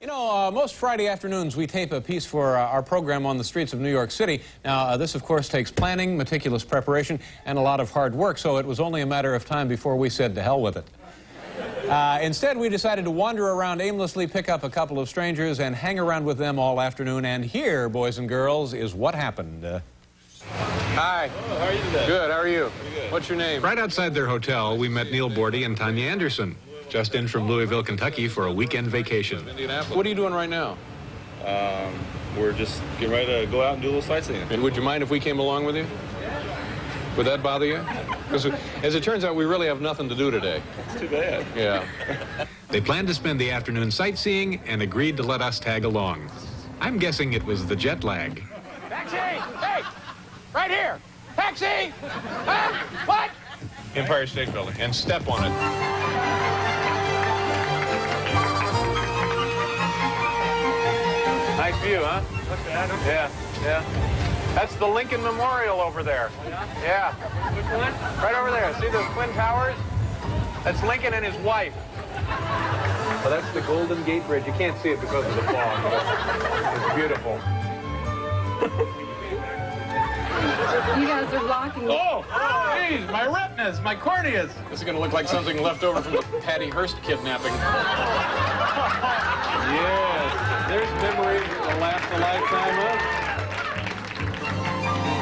You know, most Friday afternoons we tape a piece for our program on the streets of New York City. Now, this, of course, takes planning, meticulous preparation, and a lot of hard work, so it was only a matter of time before we said to hell with it. Instead, we decided to wander around aimlessly, pick up a couple of strangers, and hang around with them all afternoon. And here, boys and girls, is what happened. Hi. Oh, how are you today? Good, how are you? Pretty good. What's your name? Right outside their hotel, we met Neil Bordy and Tanya Anderson, just in from Louisville, Kentucky for a weekend vacation. What are you doing right now? We're just getting ready to go out and do a little sightseeing. And would you mind if we came along with you? Would that bother you? Because as it turns out, we really have nothing to do today. It's too bad. Yeah. They planned to spend the afternoon sightseeing and agreed to let us tag along. I'm guessing it was the jet lag. Taxi! Hey! Right here! Taxi! Huh? What? Empire State Building. And step on it. Nice view, huh? Look at it. Yeah, yeah. That's the Lincoln Memorial over there. Yeah. Which one? Right over there. See those twin towers? That's Lincoln and his wife. Well, that's the Golden Gate Bridge. You can't see it because of the fog, but it's beautiful. You guys are blocking me. Oh, geez, my retinas, my corneas. This is going to look like something left over from the Patty Hearst kidnapping. Yes, there's memories that will last a lifetime of.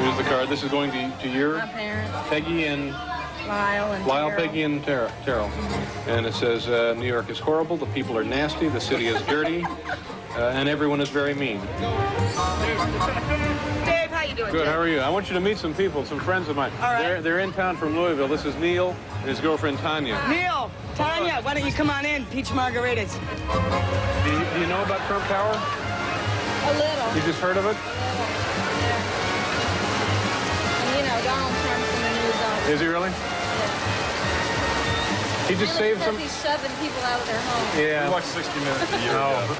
Here's the card. This is going to your My parents, Peggy and Lyle and Lyle, Terrell. Peggy, and Terrell. And it says, New York is horrible, the people are nasty, the city is dirty, and everyone is very mean. Dave, how you doing? Good, Dave? how are you? I want you to meet some people, some friends of mine. All right. They're in town from Louisville. This is Neil and his girlfriend, Tanya. Neil, Tanya, why don't you come on in? Peach margaritas. Do you know about Trump Tower? A little. You just heard of it? And, you know, Donald Trump's in the news all the Is he really? He just saved some... He's shoving people out of their homes. Yeah. We watched 60 Minutes a year ago.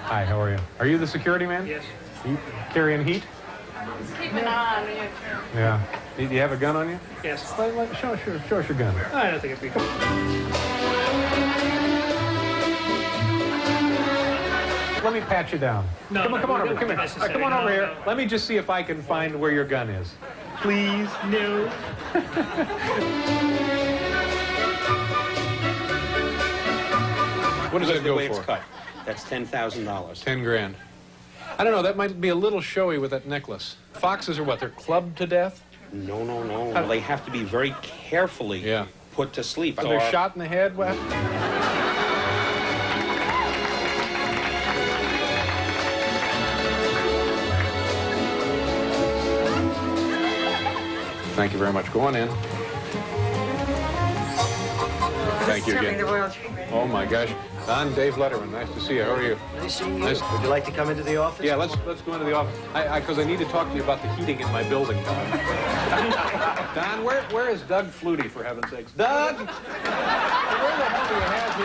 Hi, how are you? Are you the security man? Yes. You carrying heat? Keep an eye on you. Yeah. Do you have a gun on you? Yes. Show us your gun. I don't think it'd be. Let me pat you down. No, come on, no, come on we over. don't Come here. necessarily. Come on No, over here. no. Let me just see if I can find where your gun is. Please. No. What does that The go way it's for? cut. That's $10,000. 10 grand. I don't know, that might be a little showy with that necklace. Foxes are what, they're clubbed to death? No, no, no. Well, they have to be very carefully Yeah. put to sleep. Are they shot in the head? What? Thank you very much. Go on in. Thank you again. Oh my gosh. Don, Dave Letterman. Nice to see you. How are you? Nice seeing you. Nice. Would you like to come into the office? Yeah, let's go into the office. Because I need to talk to you about the heating in my building, Don. Don, where is Doug Flutie, for heaven's sakes? Doug! Where the hell do you have him?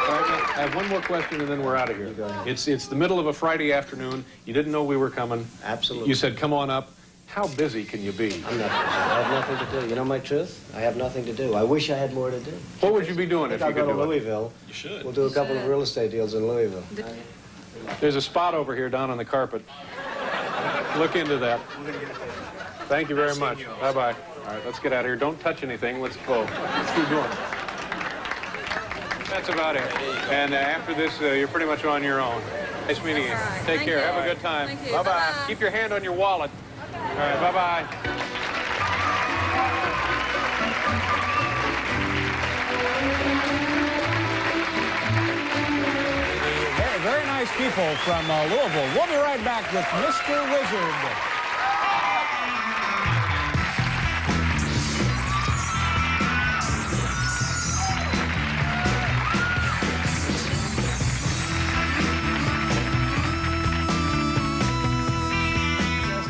All right, I have one more question, and then we're out of here. It's the middle of a Friday afternoon. You didn't know we were coming. Absolutely. You said, come on up. How busy can you be? I'm not busy. I have nothing to do. You know my truth? I have nothing to do. I wish I had more to do. What would you be doing I if think you I'll could go to do it? Louisville. You should. We'll do a couple of real estate deals in Louisville. There's a spot over here down on the carpet. Look into that. Thank you very much. Bye-bye. All right, let's get out of here. Don't touch anything. Let's go. Let's keep going. That's about it. And after this, you're pretty much on your own. Nice meeting you. right. Take Thank care. you. Have a good time. Thank you. Bye-bye. Bye-bye. Keep your hand on your wallet. All right, bye-bye. Very nice people from Louisville. We'll be right back with Mr. Wizard.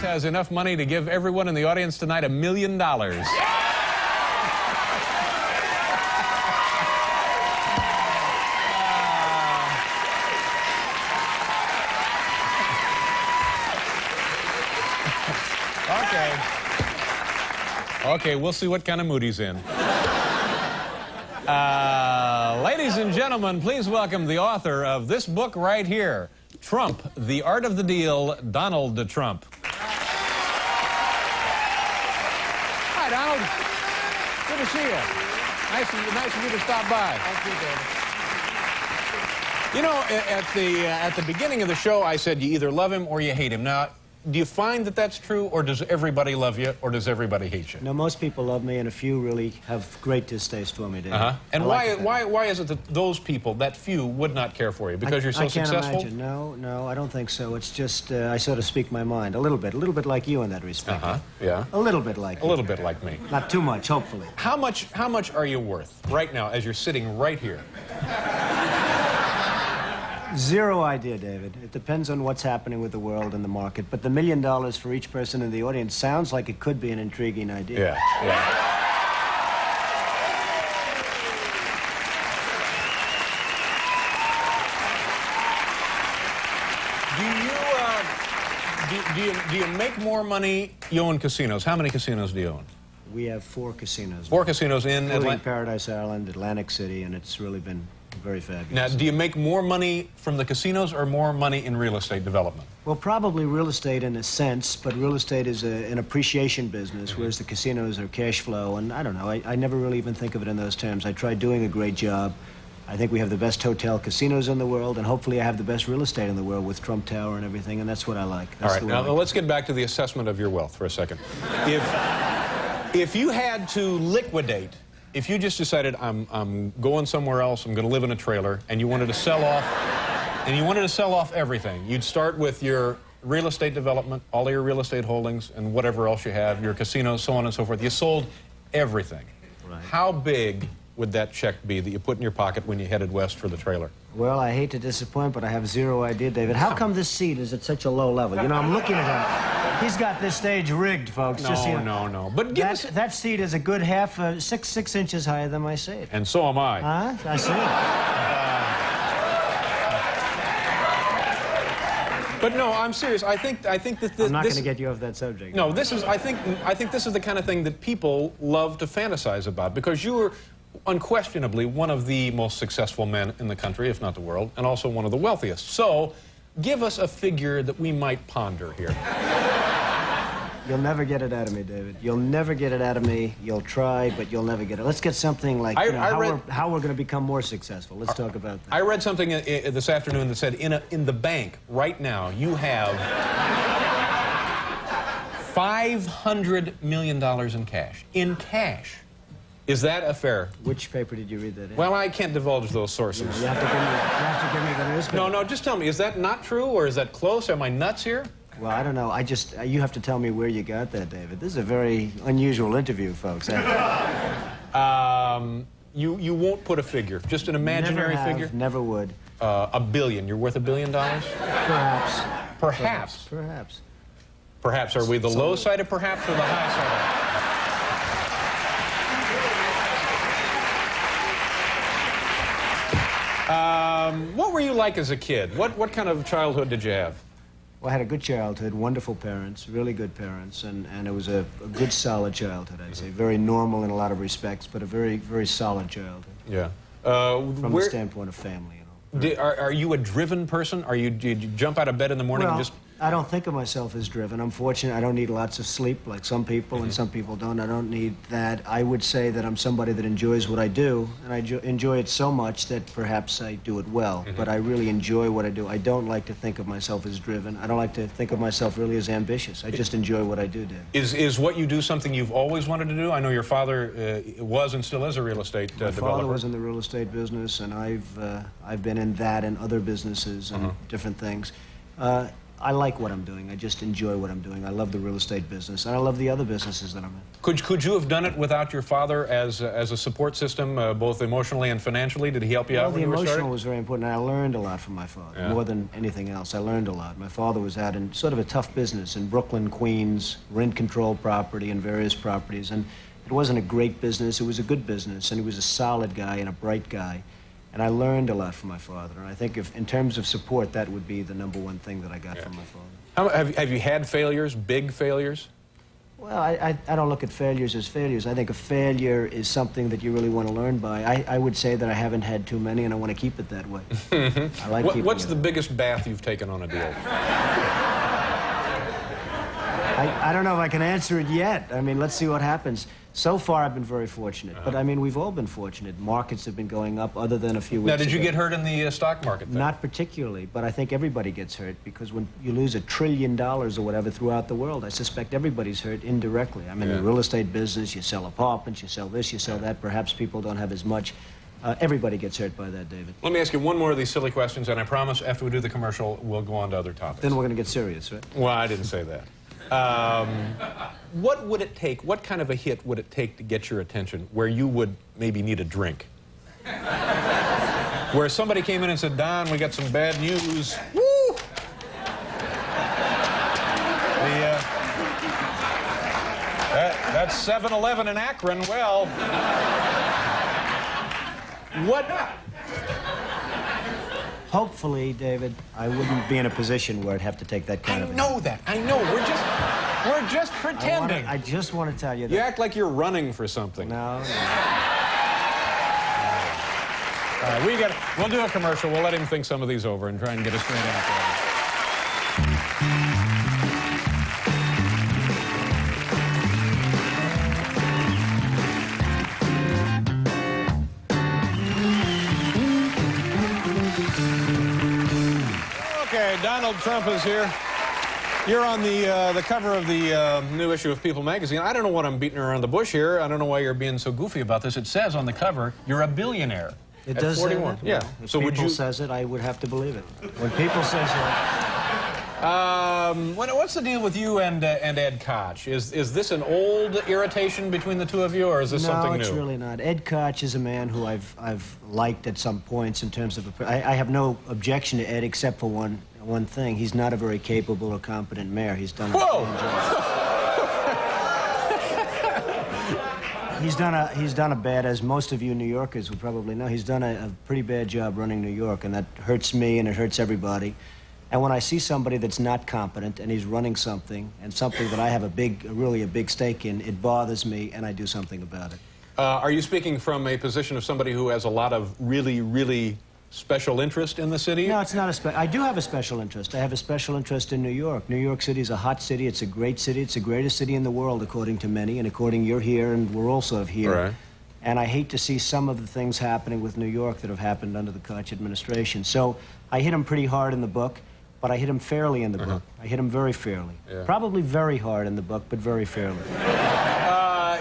Has enough money to give everyone in the audience tonight $1 million. Okay. Okay, we'll see what kind of mood he's in. Ladies and gentlemen, please welcome the author of this book right here, Trump, The Art of the Deal, Donald Trump. Hi, Donald. Good to see you. Nice of you to stop by. Thank you, David. You know, at the beginning of the show, I said you either love him or you hate him. Now, do you find that that's true, or does everybody love you, or does everybody hate you? No, most people love me, and a few really have great distaste for me, David. And I like why is it that those people, that few, would not care for you? Because you're so successful? I can't imagine. No, I don't think so. It's just I sort of speak my mind a little bit like you in that respect. Yeah. A little bit like A little bit like me. Not too much, hopefully. How much are you worth right now as you're sitting right here? Zero idea, David. It depends on what's happening with the world and the market. But the $1 million for each person in the audience sounds like it could be an intriguing idea. Yeah. Do you make more money? You own casinos. How many casinos do you own? We have 4 casinos. 4 casinos in Atlanta? Paradise Island, Atlantic City, and it's really been very fabulous. Now, do you make more money from the casinos or more money in real estate development? Well, probably real estate in a sense, but real estate is an appreciation business, whereas the casinos are cash flow, and I don't know, I never really even think of it in those terms. I try doing a great job. I think we have the best hotel casinos in the world, and hopefully I have the best real estate in the world with Trump Tower and everything, and that's what I like. That's all right, now let's get back to the assessment of your wealth for a second. If you had to liquidate, if you just decided I'm going somewhere else, I'm going to live in a trailer, and you wanted to sell off, everything, you'd start with your real estate development, all of your real estate holdings, and whatever else you have, your casinos, so on and so forth. You sold everything. Right. How big would that check be that you put in your pocket when you headed west for the trailer? Well, I hate to disappoint, but I have zero idea, David. How come this seat is at such a low level? You know, I'm looking at him. He's got this stage rigged, folks. No. But that seat is a good half, 6 inches higher than my seat. And so am I. Huh? I see. But no, I'm serious. I think that this... I'm not going to get you off that subject. No, this is... I think this is the kind of thing that people love to fantasize about, because you were unquestionably one of the most successful men in the country, if not the world, and also one of the wealthiest. So, give us a figure that we might ponder here. You'll never get it out of me, David. You'll never get it out of me. You'll try, but you'll never get it. Let's get something like how we're going to become more successful. Let's talk about that. I read something this afternoon that said in the bank right now you have $500 million in cash. In cash. Is that a fair? Which paper did you read that in? Well, I can't divulge those sources. You have to give me the newspaper. No, just tell me, is that not true, or is that close? Am I nuts here? Well, I don't know. You have to tell me where you got that, David. This is a very unusual interview, folks. You won't put a figure, just an imaginary figure? Never would. $1 billion. You're worth $1 billion? Perhaps. Perhaps. Perhaps. Are we the low side of perhaps or the high side of? What were you like as a kid? What kind of childhood did you have? Well, I had a good childhood, wonderful parents, really good parents, and it was a good, solid childhood, I'd say. Very normal in a lot of respects, but a very, very solid childhood. Yeah. From the standpoint of family, you know. Are you a driven person? Do you jump out of bed in the morning and just... I don't think of myself as driven. I'm fortunate. I don't need lots of sleep like some people, and some people don't. I don't need that. I would say that I'm somebody that enjoys what I do, and I enjoy it so much that perhaps I do it well. But I really enjoy what I do. I don't like to think of myself as driven. I don't like to think of myself really as ambitious. I just enjoy what I do, Dave. Is what you do something you've always wanted to do? I know your father was and still is a real estate developer. My father was in the real estate business, and I've been in that and other businesses and different things. I like what I'm doing. I just enjoy what I'm doing. I love the real estate business, and I love the other businesses that I'm in. Could you have done it without your father as a support system, both emotionally and financially? Did he help you out when you were starting? The emotional was very important, and I learned a lot from my father, more than anything else. I learned a lot. My father was out in sort of a tough business in Brooklyn, Queens, rent-control property and various properties, and it wasn't a great business. It was a good business, and he was a solid guy and a bright guy. And I learned a lot from my father. And I think in terms of support, that would be the #1 thing that I got from my father. Have you had failures, big failures? Well, I don't look at failures as failures. I think a failure is something that you really want to learn by. I would say that I haven't had too many, and I want to keep it that way. I like keeping What's it. the biggest bath you've taken on a deal? I don't know if I can answer it yet. I mean, let's see what happens. So far, I've been very fortunate. But, I mean, we've all been fortunate. Markets have been going up other than a few weeks Now, did you ago. get hurt in the stock market then? Not particularly, but I think everybody gets hurt because when you lose $1 trillion or whatever throughout the world, I suspect everybody's hurt indirectly. I'm in the real estate business. You sell apartments, you sell this, you sell that. Perhaps people don't have as much. Everybody gets hurt by that, David. Let me ask you one more of these silly questions, and I promise after we do the commercial, we'll go on to other topics. Then we're going to get serious, right? Well, I didn't say that. What would it take, what kind of a hit would it take to get your attention where you would maybe need a drink? Where somebody came in and said, Don, we got some bad news. Woo! That's 7-Eleven in Akron. Well, what? Hopefully, David, I wouldn't be in a position where I'd have to take that kind of a... I know that. I know. We're just pretending. I just want to tell you that... You act like you're running for something. No. We'll do a commercial. We'll let him think some of these over and try and get a straight answer. Okay, Donald Trump is here. You're on the cover of the new issue of People magazine. I don't know what I'm beating around the bush here. I don't know why you're being so goofy about this. It says on the cover, you're a billionaire. It at does say 41. that? Yeah. Well, if so would people you? says it, I would have to believe it. When people say so... What's the deal with you and Ed Koch? Is this an old irritation between the two of you, or is this something new? No, it's really not. Ed Koch is a man who I've liked at some points in terms of... I have no objection to Ed except for one thing. He's not a very capable or competent mayor. He's done a fine job. He's done a bad, as most of you New Yorkers would probably know, he's done a pretty bad job running New York, and that hurts me and it hurts everybody. And when I see somebody that's not competent and he's running something, and something that I have really a big stake in, it bothers me and I do something about it. Are you speaking from a position of somebody who has a lot of really, really special interest in the city? No, it's not I do have a special interest. I have a special interest in New York. New York City is a hot city. It's a great city. It's the greatest city in the world, according to many, and according you're here, and we're also here. Right. And I hate to see some of the things happening with New York that have happened under the Koch administration. So I hit him pretty hard in the book, but I hit him fairly in the book. I hit him very fairly. Yeah. Probably very hard in the book, but very fairly.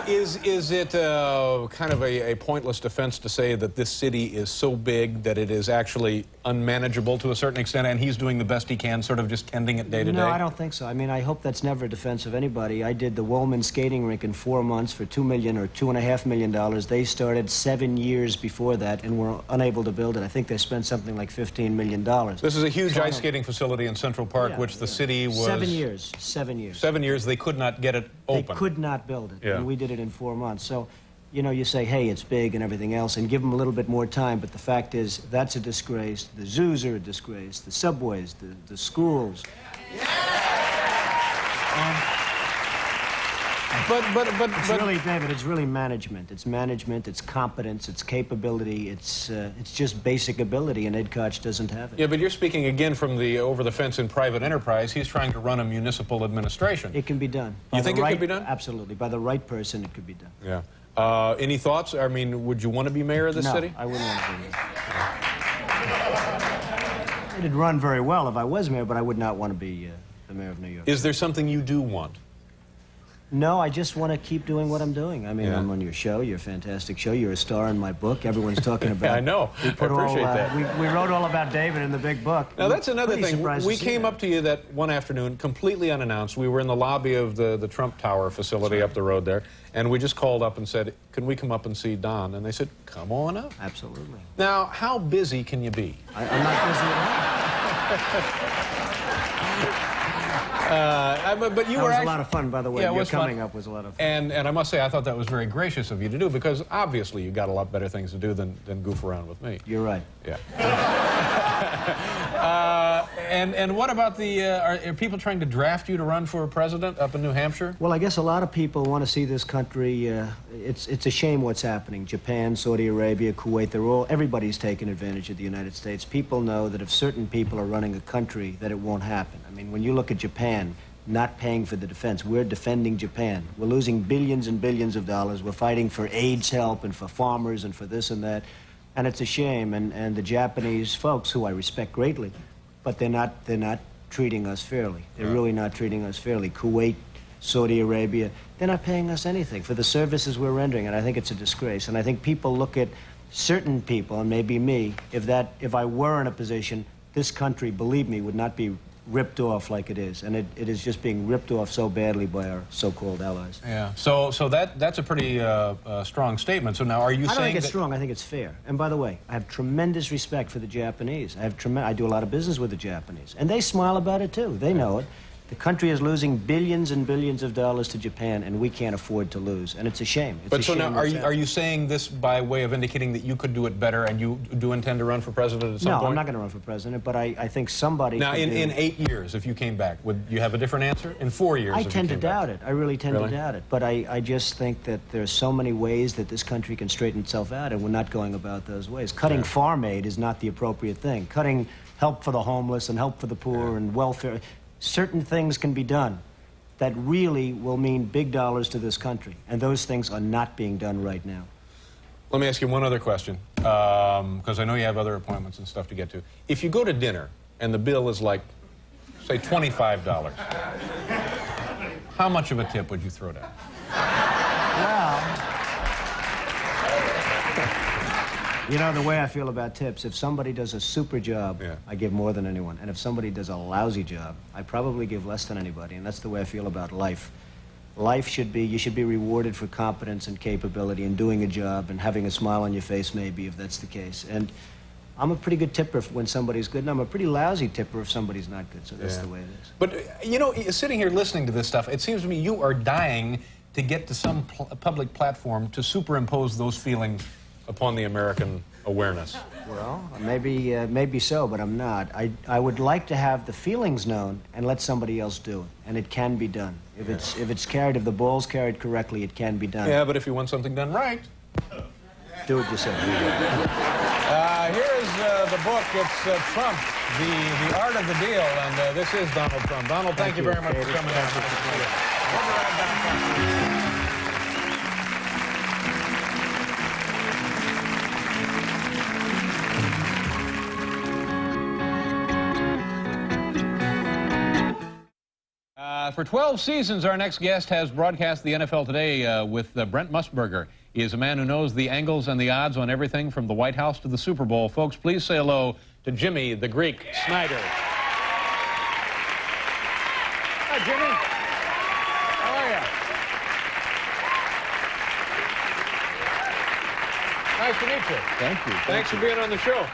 Is it kind of a pointless defense to say that this city is so big that it is actually unmanageable to a certain extent, and he's doing the best he can, sort of just tending it day to day? No, I don't think so. I mean, I hope that's never a defense of anybody. I did the Woolman skating rink in 4 months for $2 million or $2.5 million. They started 7 years before that and were unable to build it. I think they spent something like $15 million. This is a huge ice skating facility in Central Park, which the city was... 7 years. 7 years. 7 years, they could not get it open. They could not build it, Yeah. and we did it in 4 months. So, you know, you say, hey, it's big and everything else, and give them a little bit more time, but the fact is, that's a disgrace. The zoos are a disgrace. The subways, the schools. It's really, David, it's really management. It's management, it's competence, it's capability, it's just basic ability, and Ed Koch doesn't have it. Yeah, but you're speaking again from the over-the-fence in private enterprise. He's trying to run a municipal administration. It can be done. You think it could be done? Absolutely. By the right person, it could be done. Yeah. Any thoughts? I mean, would you want to be mayor of this No, city? I wouldn't want to be mayor. It'd run very well if I was mayor, but I would not want to be the mayor of New York. Is there something you do want? No, I just want to keep doing what I'm doing. I mean, Yeah. I'm on your show. You're a fantastic show. You're a star in my book. Everyone's talking about. Yeah, I know. I appreciate that. We wrote all about David in the big book. Now, that's another Pretty thing. surprised We to see came that. up to you that one afternoon, completely unannounced. We were in the lobby of the Trump Tower facility up the road there, and we just called up and said, can we come up and see Don? And they said, come on up. Absolutely. Now, how busy can you be? I'm not busy at all. But you That were was a actually, lot of fun, by the way. Yeah, it Your was fun. coming up was a lot of fun. And I must say, I thought that was very gracious of you to do, because obviously you got a lot better things to do than goof around with me. You're right. Yeah. And what about the, are people trying to draft you to run for president up in New Hampshire? Well, I guess a lot of people want to see this country. It's a shame what's happening. Japan, Saudi Arabia, Kuwait, everybody's taking advantage of the United States. People know that if certain people are running a country, that it won't happen. I mean, when you look at Japan, not paying for the defense, we're defending Japan. We're losing billions and billions of dollars. We're fighting for AIDS help and for farmers and for this and that. And it's a shame. And the Japanese folks, who I respect greatly, but they're not treating us fairly. They're really not treating us fairly. Kuwait, Saudi Arabia, they're not paying us anything for the services we're rendering, and I think it's a disgrace. And I think people look at certain people, and maybe me, if I were in a position, this country, believe me, would not be ripped off like it is. And it is just being ripped off so badly by our so-called allies. Yeah. So that's a pretty strong statement. So now, are you saying I don't think it's that strong. I think it's fair. And by the way, I have tremendous respect for the Japanese. I do a lot of business with the Japanese. And they smile about it, too. They know it. The country is losing billions and billions of dollars to Japan, and we can't afford to lose. And it's a shame. It's But a so shame now, are what's you saying this by way of indicating that you could do it better, and you do intend to run for president at some point? No, I'm not going to run for president, but I think somebody Now, could in do... 8 years, if you came back, would you have a different answer? In 4 years, I if you tend to came back? doubt it. I really tend Really? to doubt it. But I just think that there are so many ways that this country can straighten itself out, and we're not going about those ways. Cutting farm aid is not the appropriate thing. Cutting help for the homeless and help for the poor and welfare. Certain things can be done that really will mean big dollars to this country, and those things are not being done right now. Let me ask you one other question, because I know you have other appointments and stuff to get to. If you go to dinner and the bill is like, say, $25, how much of a tip would you throw down? Well, you know, the way I feel about tips, if somebody does a super job, I give more than anyone. And if somebody does a lousy job, I probably give less than anybody. And that's the way I feel about life. Life should be, you should be rewarded for competence and capability and doing a job and having a smile on your face, maybe, if that's the case. And I'm a pretty good tipper when somebody's good, and I'm a pretty lousy tipper if somebody's not good. So that's the way it is. But, you know, sitting here listening to this stuff, it seems to me you are dying to get to some public platform to superimpose those feelings upon the American awareness. Well, maybe so, but I'm not. I would like to have the feelings known and let somebody else do it, and it can be done. If the ball's carried correctly, it can be done. Yeah, but if you want something done right, do it yourself. Here is the book. It's Trump, the Art of the Deal, and this is Donald Trump. Donald, thank you very much for coming out. We'll be right back. For 12 seasons, our next guest has broadcast the NFL Today with Brent Musburger. He is a man who knows the angles and the odds on everything from the White House to the Super Bowl. Folks, please say hello to Jimmy the Greek Snyder. Hi, Jimmy. How are you? Nice to meet you. Thank you. Thanks for being on the show.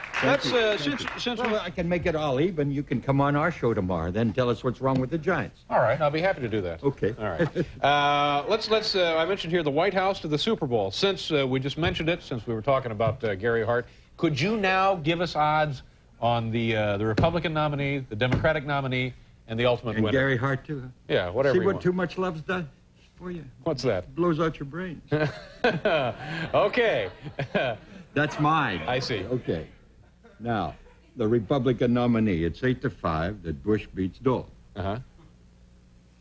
Since I can make it all even, you can come on our show tomorrow. Then tell us what's wrong with the Giants. All right, I'll be happy to do that. Okay. All right. Let's. I mentioned here the White House to the Super Bowl. Since we just mentioned it, since we were talking about Gary Hart, could you now give us odds on the Republican nominee, the Democratic nominee, and the ultimate winner? And Gary Hart too. Huh? Yeah, whatever. See you what want. too much love's done for you? What's that? It blows out your brains. Okay. That's mine. I see. Okay. Now, the Republican nominee, it's 8-5 that Bush beats Dole. Uh-huh.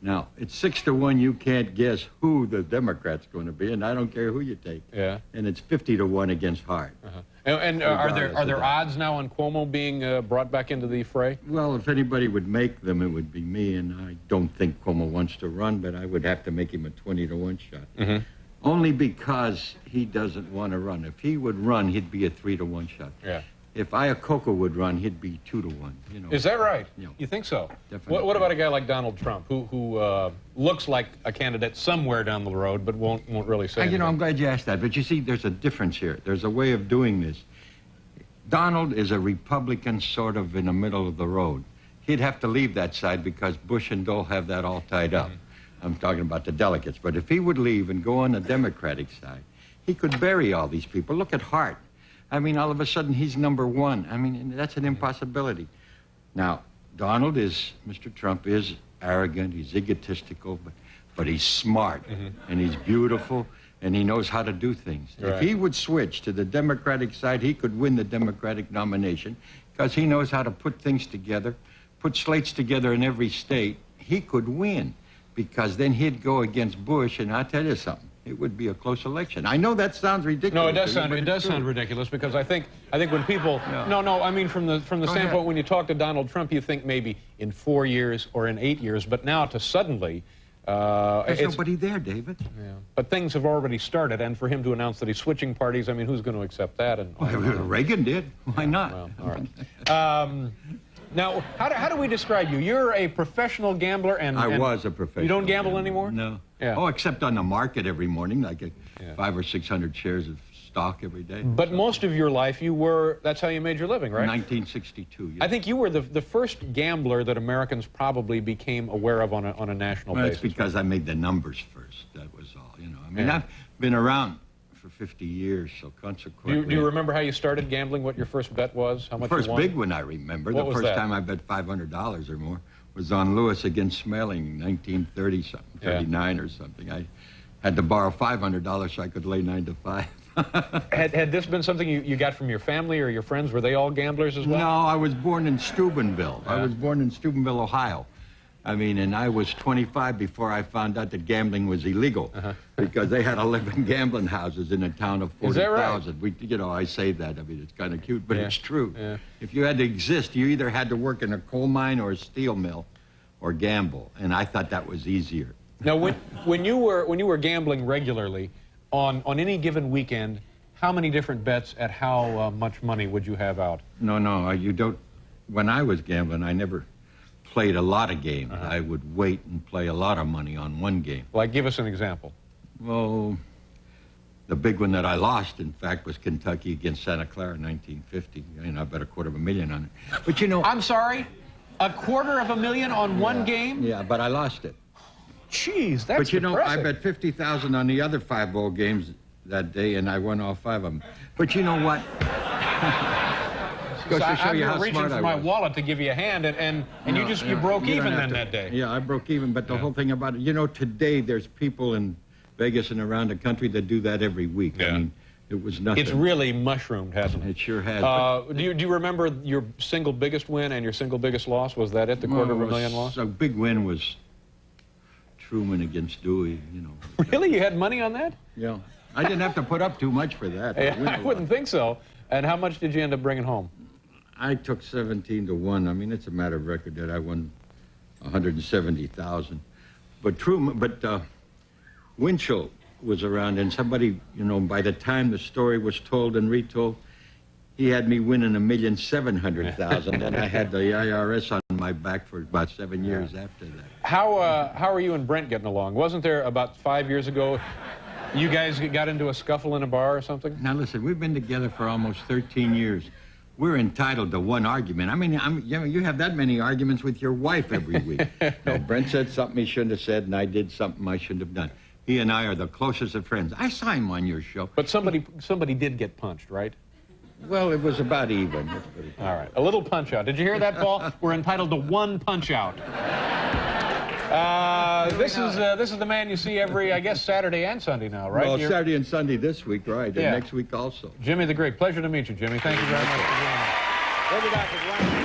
Now, it's 6-1. You can't guess who the Democrat's going to be, and I don't care who you take. Yeah. And it's 50-1 against Hart. Uh-huh. And are there odds now on Cuomo being brought back into the fray? Well, if anybody would make them, it would be me, and I don't think Cuomo wants to run, but I would have to make him a 20-1 shot. Mm-hmm. Only because he doesn't want to run. If he would run, he'd be a 3-1 shot. Yeah. If Iacocca would run, he'd be 2-1. You know. Is that right? Yeah. You think so? Definitely. What about a guy like Donald Trump, who looks like a candidate somewhere down the road, but won't really say anything? You know, I'm glad you asked that. But you see, there's a difference here. There's a way of doing this. Donald is a Republican sort of in the middle of the road. he'd have to leave that side because Bush and Dole have that all tied up. I'm talking about the delegates. But if he would leave and go on the Democratic side, he could bury all these people. Look at Hart. I mean, all of a sudden, he's #1. I mean, that's an impossibility. Now, Mr. Trump is arrogant, he's egotistical, but he's smart, and he's beautiful, and he knows how to do things. Right. If he would switch to the Democratic side, he could win the Democratic nomination because he knows how to put things together, put slates together in every state. He could win because then he'd go against Bush, and I'll tell you something. It would be a close election. I know that sounds ridiculous. No, it does to you, sound but it's true. ridiculous because I think when people no, I mean from the standpoint when you talk to Donald Trump, you think maybe in 4 years or in 8 years, but now to suddenly there's nobody there, David. Yeah. But things have already started, and for him to announce that he's switching parties, I mean, who's going to accept that? And Reagan did. Why not? Well, all right. Now, how do we describe you? You're a professional gambler, and I was a professional. You don't gamble gambler. anymore? No. Yeah. Oh, except on the market every morning, like 500 or 600 shares of stock every day. But most of your life, that's how you made your living, right? 1962. Yes. I think you were the first gambler that Americans probably became aware of on a national basis. That's because I made the numbers first. That was all. You know, I mean, I've been around for 50 years, so consequently. Do you remember how you started gambling? What your first bet was? How much? The first you won? big one I remember. What the was first that? time I bet $500 or more was on Lewis against Smelling, 1930 something, 39 or something. I had to borrow $500 so I could lay 9 to 5. Had this been something you got from your family or your friends? Were they all gamblers as well? No, I was born in Steubenville. I was born in Steubenville, Ohio. I mean, and I was 25 before I found out that gambling was illegal because they had 11 gambling houses in a town of 40,000. Is that right? You know, I say that. I mean, it's kind of cute, but it's true. Yeah. If you had to exist, you either had to work in a coal mine or a steel mill or gamble, and I thought that was easier. Now, when you were gambling regularly, on any given weekend, how many different bets at how much money would you have out? No, you don't. When I was gambling, I never played a lot of games. I would wait and play a lot of money on one game. Like, give us an example. Well, the big one that I lost, in fact, was Kentucky against Santa Clara in 1950. And I bet $250,000 on it. But you know... I'm sorry? $250,000 on one game? Yeah, but I lost it. Jeez, that's But you know, I depressing. bet $50,000 on the other 5 bowl games that day, and I won all 5 of them. But you know what? Goes to show you how reaching smart for I my was. wallet to give you a hand, and you broke you don't even have then to- that day. Yeah, I broke even, but the whole thing about it, you know, today there's people in Vegas and around the country that do that every week. Yeah. I mean, it was nothing. It's really mushroomed, hasn't it? It sure has. Do you remember your single biggest win and your single biggest loss? Was that it, the $250,000 loss? A big win was Truman against Dewey, you know. Really? You had money on that? Yeah. I didn't have to put up too much for that. I wouldn't think so. And how much did you end up bringing home? I took 17 to 1. I mean, it's a matter of record that I won 170,000. But Truman, Winchell was around, and somebody, you know, by the time the story was told and retold, he had me winning $1,700,000, and I had the IRS on my back for about 7 years after that. How are you and Brent getting along? Wasn't there about 5 years ago, you guys got into a scuffle in a bar or something? Now listen, we've been together for almost 13 years. We're entitled to one argument. I mean, you know, you have that many arguments with your wife every week. No, Brent said something he shouldn't have said, and I did something I shouldn't have done. He and I are the closest of friends. I saw him on your show. But somebody did get punched, right? Well, it was about even. All right, a little punch out. Did you hear that, Paul? We're entitled to one punch out. This is the man you see every, I guess, Saturday and Sunday now, right? Well, Saturday and Sunday this week, right? Yeah. And next week also. Jimmy the Greek. Pleasure to meet you, Jimmy. Thank you very much for being here. We'll be back with Ryan.